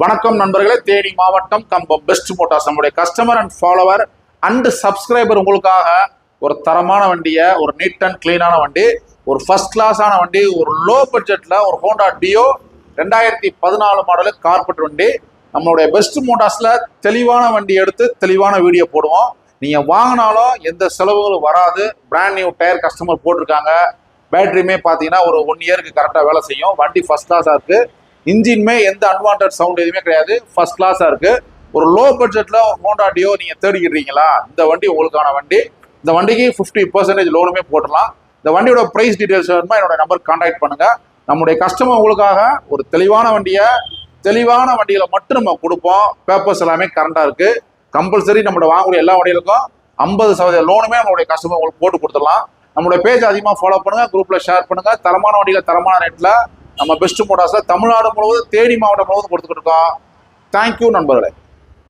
வணக்கம் நண்பர்களே, தேனி மாவட்டம் கம்பம் பெஸ்ட் மோட்டார்ஸ் நம்முடைய customer and follower and subscriber உங்களுக்காக ஒரு தரமான வண்டியை, ஒரு நீட் அண்ட் கிளீனான வண்டி, ஒரு ஃபர்ஸ்ட் கிளாஸான வண்டி, ஒரு லோ பட்ஜெட்டில் ஒரு ஹோண்டா டியோ 2014 மாடலு கார்பெட் வண்டி. நம்மளுடைய பெஸ்ட் மோட்டார்ஸில் தெளிவான வண்டி எடுத்து தெளிவான வீடியோ போடுவோம். நீங்கள் வாங்கினாலும் எந்த செலவுகளும் வராது. பிராண்ட் நியூ டயர் கஸ்டமர் போட்டிருக்காங்க. பேட்டரியுமே பார்த்தீங்கன்னா ஒரு 1 இயருக்கு கரெக்டாக வேலை செய்யும். வண்டி ஃபர்ஸ்ட் கிளாஸாக இருக்குது. இன்ஜின்மே எந்த அன்வான்ட் சவுண்ட் எதுவுமே கிடையாது. ஃபர்ஸ்ட் கிளாஸாக இருக்குது. ஒரு லோ பட்ஜெட்டில் ஒரு ஹோண்டா டியோ நீங்கள் தேடிக்கிறீங்களா, இந்த வண்டி உங்களுக்கான வண்டி. இந்த வண்டிக்கு 50% லோனுமே போட்டுடலாம். இந்த வண்டியோட ப்ரைஸ் டீட்டெயில்ஸ் வேணுமா என்னோட நம்பர் கான்டாக்ட் பண்ணுங்கள். நம்முடைய கஸ்டமர் உங்களுக்காக ஒரு தெளிவான வண்டிகளை மட்டும் நம்ம கொடுப்போம். பேப்பர்ஸ் எல்லாமே கரண்டாக இருக்குது. கம்பல்சரி நம்மளோட வாங்கக்கூடிய எல்லா வண்டிகளுக்கும் 50% லோனுமே நம்மளுடைய கஸ்டமர் உங்களுக்கு போட்டு கொடுத்துடலாம். நம்மளுடைய பேஜ் அதிகமாக ஃபாலோ பண்ணுங்கள், குரூப்பில் ஷேர் பண்ணுங்கள். தரமான வண்டிகள் தரமான ரேட்டில் நம்ம பெஸ்ட் மோட்டார்ஸில் தமிழ்நாடு முழுவதும் தேனி மாவட்டம் முழுவதும் கொடுத்துக்கிட்டு இருக்கோம். தேங்க்யூ நண்பர்களே.